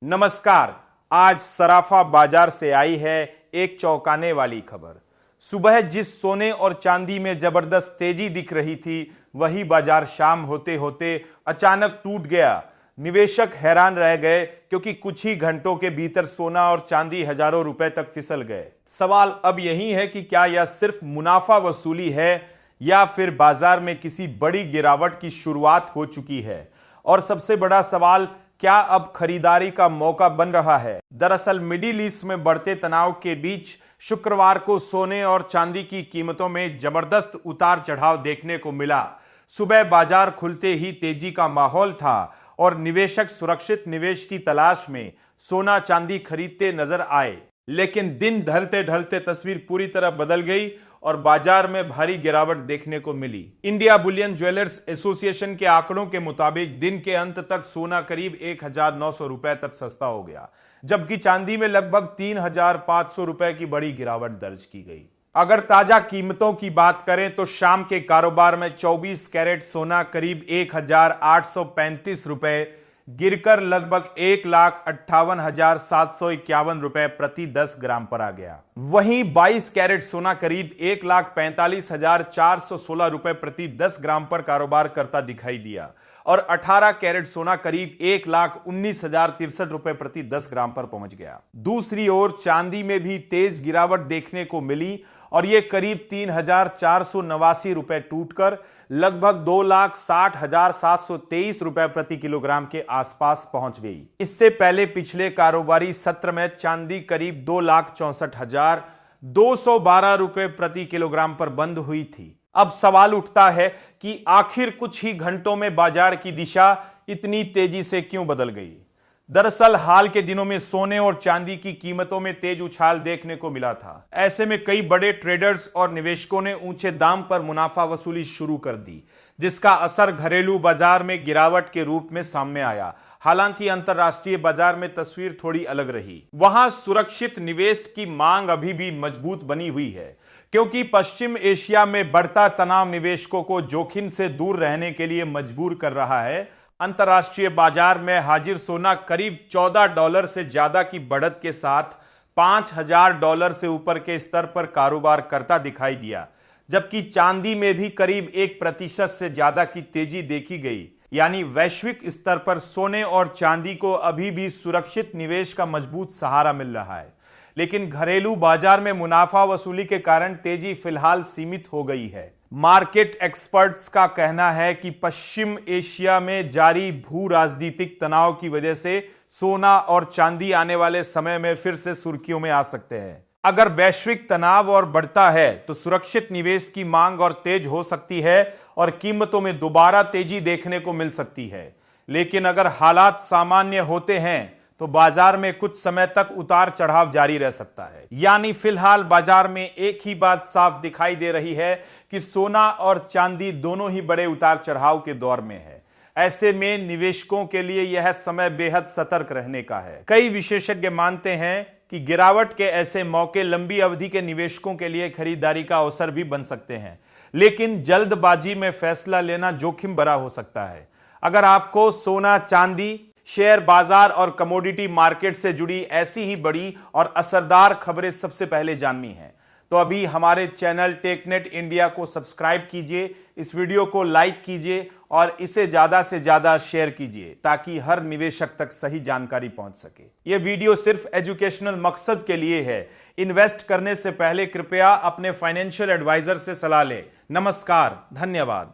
नमस्कार। आज सराफा बाजार से आई है एक चौंकाने वाली खबर। सुबह जिस सोने और चांदी में जबरदस्त तेजी दिख रही थी, वही बाजार शाम होते होते अचानक टूट गया। निवेशक हैरान रह गए क्योंकि कुछ ही घंटों के भीतर सोना और चांदी हजारों रुपए तक फिसल गए। सवाल अब यही है कि क्या यह सिर्फ मुनाफा वसूली है या फिर बाजार में किसी बड़ी गिरावट की शुरुआत हो चुकी है। और सबसे बड़ा सवाल, क्या अब खरीदारी का मौका बन रहा है। दरअसल मिडिल ईस्ट में बढ़ते तनाव के बीच शुक्रवार को सोने और चांदी की कीमतों में जबरदस्त उतार चढ़ाव देखने को मिला। सुबह बाजार खुलते ही तेजी का माहौल था और निवेशक सुरक्षित निवेश की तलाश में सोना चांदी खरीदते नजर आए। लेकिन दिन ढलते ढलते तस्वीर पूरी तरह बदल गई और बाजार में भारी गिरावट देखने को मिली। इंडिया बुलियन ज्वेलर्स एसोसिएशन के आंकड़ों के मुताबिक दिन के अंत तक सोना करीब 1900 रुपए तक सस्ता हो गया, जबकि चांदी में लगभग 3500 रुपए की बड़ी गिरावट दर्ज की गई। अगर ताजा कीमतों की बात करें तो शाम के कारोबार में 24 कैरेट सोना करीब 1835 रुपए गिरकर लगभग 1,58,751 रुपए प्रति 10 ग्राम पर आ गया। वहीं 22 कैरेट सोना करीब 1,45,416 रुपए प्रति 10 ग्राम पर कारोबार करता दिखाई दिया और 18 कैरेट सोना करीब 1,19,063 रुपए प्रति 10 ग्राम पर पहुंच गया। दूसरी ओर चांदी में भी तेज गिरावट देखने को मिली और यह करीब 3,489 रुपए टूटकर लगभग 2,60,723 रुपए प्रति किलोग्राम के आसपास पहुंच गई। इससे पहले पिछले कारोबारी सत्र में चांदी करीब 2,64,212 रुपए प्रति किलोग्राम पर बंद हुई थी। अब सवाल उठता है कि आखिर कुछ ही घंटों में बाजार की दिशा इतनी तेजी से क्यों बदल गई। दरअसल हाल के दिनों में सोने और चांदी की कीमतों में तेज उछाल देखने को मिला था। ऐसे में कई बड़े ट्रेडर्स और निवेशकों ने ऊंचे दाम पर मुनाफा वसूली शुरू कर दी, जिसका असर घरेलू बाजार में गिरावट के रूप में सामने आया। हालांकि अंतर्राष्ट्रीय बाजार में तस्वीर थोड़ी अलग रही। वहां सुरक्षित निवेश की मांग अभी भी मजबूत बनी हुई है, क्योंकि पश्चिम एशिया में बढ़ता तनाव निवेशकों को जोखिम से दूर रहने के लिए मजबूर कर रहा है। अंतर्राष्ट्रीय बाजार में हाजिर सोना करीब $14 से ज्यादा की बढ़त के साथ $5,000 से ऊपर के स्तर पर कारोबार करता दिखाई दिया, जबकि चांदी में भी करीब 1% से ज्यादा की तेजी देखी गई। यानी वैश्विक स्तर पर सोने और चांदी को अभी भी सुरक्षित निवेश का मजबूत सहारा मिल रहा है, लेकिन घरेलू बाजार में मुनाफा वसूली के कारण तेजी फिलहाल सीमित हो गई है। मार्केट एक्सपर्ट्स का कहना है कि पश्चिम एशिया में जारी भू राजनीतिक तनाव की वजह से सोना और चांदी आने वाले समय में फिर से सुर्खियों में आ सकते हैं। अगर वैश्विक तनाव और बढ़ता है तो सुरक्षित निवेश की मांग और तेज हो सकती है और कीमतों में दोबारा तेजी देखने को मिल सकती है। लेकिन अगर हालात सामान्य होते हैं तो बाजार में कुछ समय तक उतार चढ़ाव जारी रह सकता है। यानी फिलहाल बाजार में एक ही बात साफ दिखाई दे रही है कि सोना और चांदी दोनों ही बड़े उतार चढ़ाव के दौर में है। ऐसे में निवेशकों के लिए यह समय बेहद सतर्क रहने का है। कई विशेषज्ञ मानते हैं कि गिरावट के ऐसे मौके लंबी अवधि के निवेशकों के लिए खरीदारी का अवसर भी बन सकते हैं, लेकिन जल्दबाजी में फैसला लेना जोखिम भरा हो सकता है। अगर आपको सोना, चांदी, शेयर बाजार और कमोडिटी मार्केट से जुड़ी ऐसी ही बड़ी और असरदार खबरें सबसे पहले जाननी है तो अभी हमारे चैनल टेकनेट इंडिया को सब्सक्राइब कीजिए, इस वीडियो को लाइक कीजिए और इसे ज्यादा से ज्यादा शेयर कीजिए ताकि हर निवेशक तक सही जानकारी पहुंच सके। यह वीडियो सिर्फ एजुकेशनल मकसद के लिए है। इन्वेस्ट करने से पहले कृपया अपने फाइनेंशियल एडवाइजर से सलाह लें। नमस्कार, धन्यवाद।